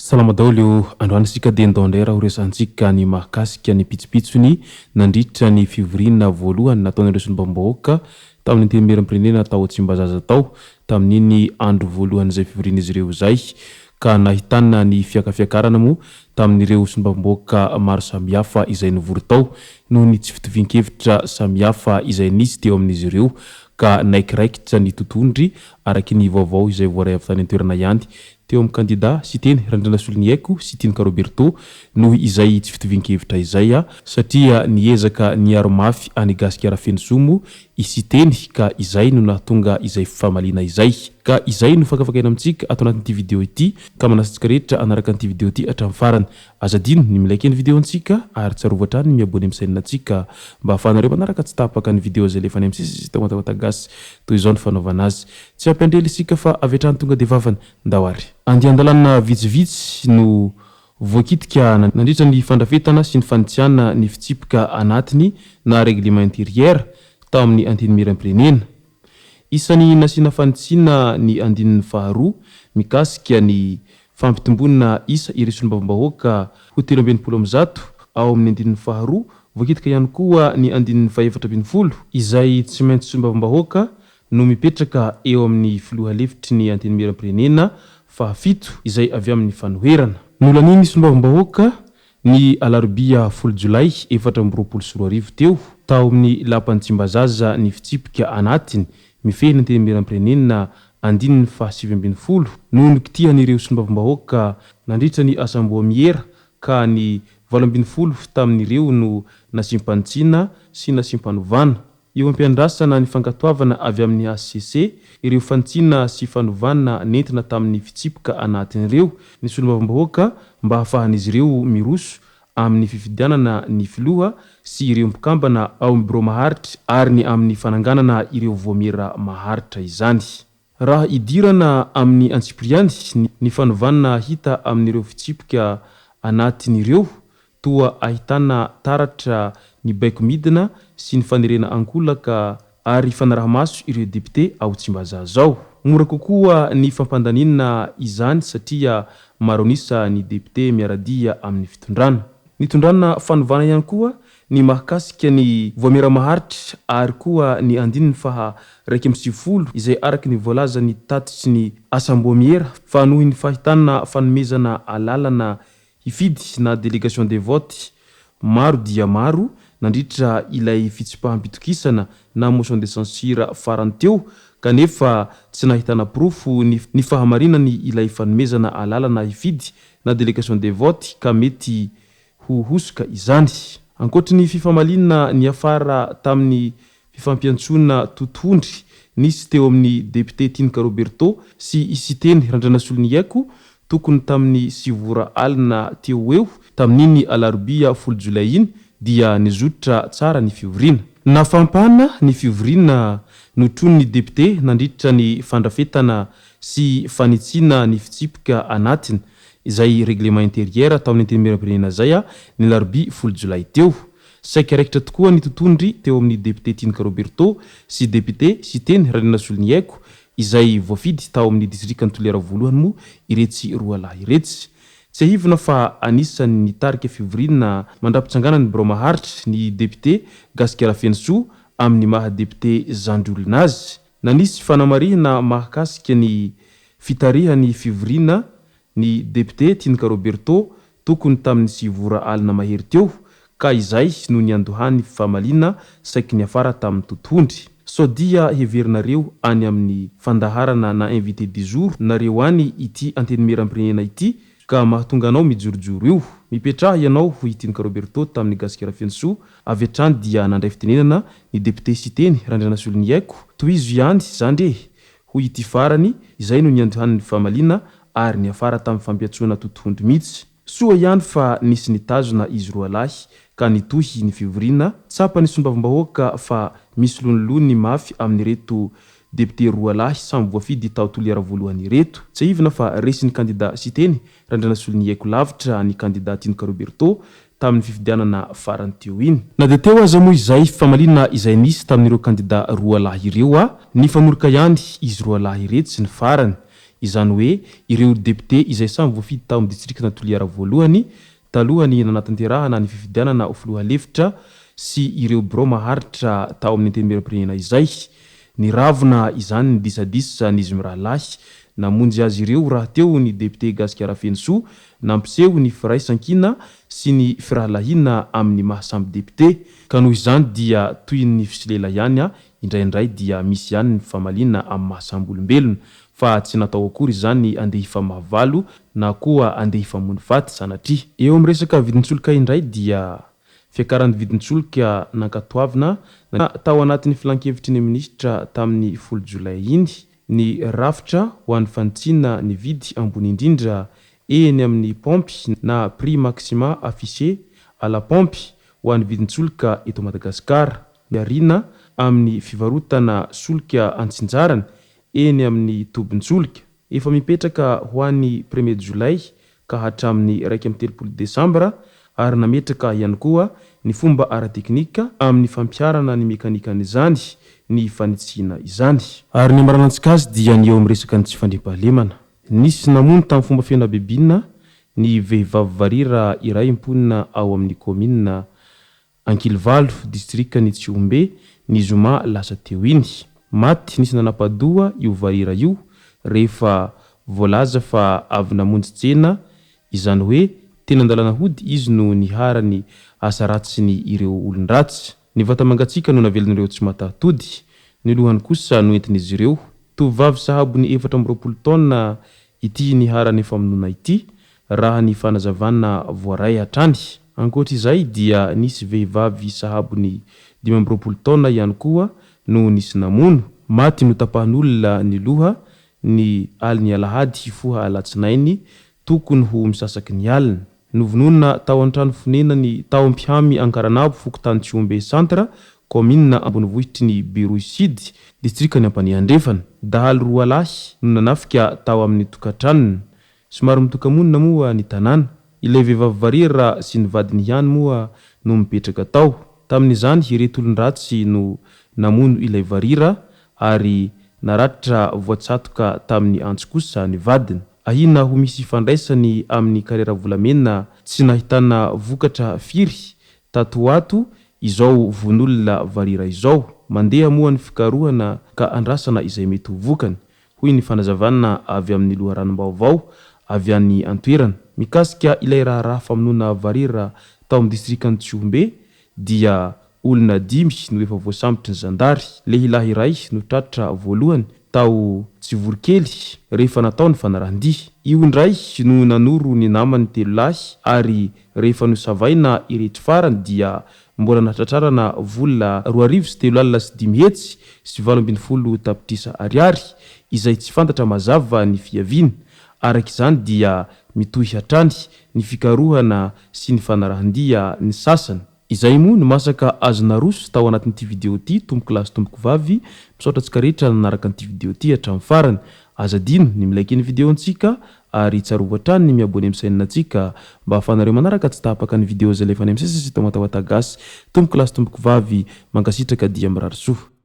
Salama daholo androany isika dia ndao raha ho resantsika ny mahakasika ny pitsopitsony nandritra ny fivoriana voalohany nataon'ireo solombavam-bahoaka tamin'ny antenimieram-pirenena tao Tsimbazaza tao tamin'iny andro voalohany izay fivoriana izy ireo izay ka nahitana ny fiakafiakarana moa tamin'ireo solombavam-bahoaka maro samihafa izay nivory tao noho ny tsy fitovian-kevitra samihafa izay nisy teo amin'izy ireo ka naikiraikitra ny totondry araky ny vaovao izay voaray avy tany an-toerana ihany teo amin'ny kandida sy teny Randrinasolo ny Haiko sy Tiny Karoberto noho izay tsy fitovian-kevitra izay satria niezaka niaro mafy any Gasikara Fensomo isiteny ka izay no nahatonga izay famalina izay ka izay no fakafakaina amintsika ato anatin'ity video ity ka manasitsika rehetra anaraka an'ity video ity hatramin'ny farany azadino ny milike ny video antsika ary tsarovatra ny miabony amin'ny sainina antsika mba ahafahanareo manaraka tsy tapaka ny video izay lefa any amin'ny sisy tamatamatasy toy izao ny fanaovana azy tsy ampandrely isika fa avy hatrany tonga dia vavany ndao ary andian-dalana vitsivitsy no voakitika nandritra ny fandrafetana sy ny fanitsiana ny fitsipika anatiny na règlement intérieur tao amin'ny antenimieram-pirenena isan'ny nasiana fanitsiana ny andininy faharoa mikasika ny fampitombonana isa ireo solombavam-bahoaka ho 320 ao amin'ny andininy faharoa voakitika ihany koa ny andininy 420 izay tsy maintsy solombavam-bahoaka no mipetraka eo amin'ny filoha lefitry ny antenimieram-pirenena fahafito izay avy amin'ny fanoherana nolan'iny solombavam-bahoaka ny alarobia 10 Jolay 2024 teo tao amin'ny lapan'ny Tsimbazaza ny fitsipika anatiny mifehiny antenimieram-pirenena andininy fa 720 noho nikitihan'ireo solombavam-bahoaka nandritra ny asamboa miera ka ny 20 tamin'ireo no nasimpanitsina sy nasimpanovanà eo ampiandrasana ny fankatoavana avy amin'ny ACC ireo fantsina sy fanovana nentina tamin'ny fitsipika anatin'ireo ny solombavam-bahoaka mba hahafahan'izy ireo miroso amin'ny fifidianana ny filoha sy ireo mpikambana ao amin'ny biro maharitra ary ny amin'ny fananganana ireo voamiera maharitra izany raha idirana amin'ny antsipriany ny fanovana hita amin'ireo fitsipika anatin'ireo toa ahitana taratra ny baiko midina sy ny fanerena ankolaka ary fanarahamaso ireo député ao Tsimbazaza ao mora kokoa ny fampandaninana izany satria maronisa ny député miaradia amin'ny fitondrana ny tondrana fanovana ihany koa ny mahakasika ny voamiera maharitra ary koa ny andininy faha 170 izay araky ny voalaza ny tatitsy ny asamboamiera fa noho ny fahitana fanomezana alalana hifidy na délégation des votes maro dia maro nandritra ilay fitsipaham-pitokisana na motion de censure farany teo kanefa tsy nahitana profo ny fahamarinany ilay fanomezana alalana hifidy na délégation des votes ka mety ho hosoka izany ankoatra ny fifamalina ny afara tamin'ny fifampiantsona totondry nisy teo amin'ny député Tiny Karoberto sy isiteny Randrinasolo ny Haiko tokony tamin'ny sivora alina teo eo tamin'iny alarobia 10 Jolay iny dia nizotra tsara ny fivoriana nafampana ny fivoriana notrony ny député nandritra ny fandrafetana sy fanitsiana ny fitsipika anatiny izay règlement intérieur tamin'ny antenimieram-pirenena zay ny alarobia 10 Jolay teo saika raikitra tokoa ny totondry teo amin'ny député Tiny Karoberto sy député sy teny Randrinasolo ny Haiko izay voafidy tao amin'ny district antolera voalohany moa iretsy roa lahy iretsy tsy ahivina fa anisan'ny nitarika fivoriana mandrapitsangana ny biro maharitra ny député Gasikara Fensomo amin'ny maha député Zandrolinazy nanisy fanamarihana mahakasika ny fitarihany fivoriana ny député Tiny Karoberto tokony tamin'ny sivora alina mahery teo ka izay no niandohany famalina saiky ny afara tamin'ny totondry sodia heverinareo any amin'ny fandaharana na invité du jour nareo any ity antenimieram-pirenena ity ka mahatonga anao mijorojoro io mipetraha ianao ho Tiny Karoberto tamin'ny Gasikara Fensomo avy hatrany dia nandray fitenenana ny député siteny Randrinasolo ny Haiko tohizo ihany zandre ho ity farany izay no niandohan'ny famalina ary ny afara tamin'ny fampiatsoana totondry mihitsy soa ihany fa nisy nitazona izy roa lahy ka nitohy ny fivoriana tsapa ny sombavim-bahoaka fa misy lonilony mafy amin'ny reto député roa lahy samby voafidy tao toliara voalohany reto tsy ahivina fa resy ny kandida siteny randrana solony haiko lavitra ny kandida Tinika Roberto tamin'ny fifidianana farany teo iny na dia teo aza moa izay famalina izay nisy tamin'ireo kandida roa lahy ireo ny fanorika ihany izy roa lahy ireto sy ny farany izany hoe ireo député izay samby voafidy tao amin'ny distrikta toliara voalohany talohany nanatanterahana ny fifidianana ho filohalefitra sy ireo bureau maharitra tao amin'ny antenimieram-pirenena izay ny ravina izany ny disadisa n'izy mirahalahy namonjy azy ireo raha teo ny député Gasikara Fenso nampiseho ny firaisankina sy ny firahalahiana amin'ny mahasamby député ka noho izany dia toy ny fisilela ihany indraindray dia misy ihany ny famalina amin'ny mahasamby olombelona fa tsy natao akory izany andeha hifamavalo na koa andeha hifamony faty sanatria eo amin'ny resaka vidintsoloka indray dia fiakaran'ny vidintsoloka nankatoavina tao anatin'ny filan-kevitry ny ministra tamin'ny 10 Jolay iny ny rafitra ho an'ny fanitsina ny vidy ambony indrindra eny amin'ny pompy na prix maxima affiché à la pompe ho an'ny vidintsoloka eto Madagasikara miarina amin'ny fivarotana solika antsinjarany eny amin'ny tobin-tsolika efa mipetraka ho an'ny 1er Jolay ka hatramin'ny 1 Desambra ary nametraka ihany koa ny fomba ara-teknika amin'ny fampiarana ny mekanikan'izany ny fanitsina izany ary ny amaranantsika azy dia ny eo amin'ny resaka ny tsy fandriam-pahalemana nisy namono tamin'ny fomba fianabebinina ny vehivavy varira iray imponina ao amin'ny komina Ankilivalo distrikta ny Tsiombe ny zoma lasa teo iny maty nisy nanapadoa io varira io rehefa voalaza fa avy namonjy tsena izany hoe tena andalana hody izy no niharany asa ratsy ny ireo olon-dratsy ny vatamangatsika no navelon'ireo tsy matatody ny lohany kosa no entin'izy ireo tovavy sahabo ny 420 taona ity niharany famonona ity raha ny fanazavana voaray hatrany ankoatr'izay dia nisy vehivavy sahabo ny 520 taona ihany koa no nisy namono maty no tapahan'olona ny loha ny aliny alahady foha alatsinainy tokony ho misasaky ny alina novonona tao an-trano fonena ny tao ampihamy Ankaranabo fokotany Tsiombe centre komina ambonivohitry ny Beroy Sud distrikta ny Ampaniandrefana dahalo roa lahy no nanafika tao amin'ny tokantranony somary mitokamonina moa ny tanàna ilay vehivavy varira sy ny vadiny ihany moa no mipetraka tao tamin'izany ireto olon-dratsy no namono ilay varira ary naratra voatsatoka tamin'ny antso kosa ny vadiny ahina ho misy fandraisany amin'ny karera volamena tsy nahitana vokatra firy tatoato izao vonolona varira izao mandeha moa ny fikarohana ka andrasana izay mety ho vokany hoy ny fanazavana avy amin'ny loharanom-baovao avy any antoerana mikasika ilay raha famonona varira tao amin'ny distrikta Tsiombe dia olona 5 no efa voasambitry ny zandary lehilahy iray no tratra voalohany tao Tsivorokely rehefa natao ny fanarahandia io indray no nanoro ny namany 3 lahy ary rehefa no savaina ireto farany dia mbola natratrarana vola 2,305 hetsy sy 870 tapitrisa ariary izay tsy fantatra mazava ny fiaviana arak'izany dia mitohy hatrany ny fikarohana sy ny fanarahandia ny sasany izay moa no masaka azona roso tao anatin'ity video ity tomboko lasy tomboko vavy misaotra antsika rehetra nanaraka an'ity video ity hatramin'ny farany azadino ny milaiky ny video antsika ary tsarovatra ny miabony amin'ny chaîne antsika mba ahafahanareo manaraka tsy tahapaka ny video zay lefa any amin'ny sesy sy tamatawata gasy tomboko lasy tomboko vavy mankasitraka dia mirary soa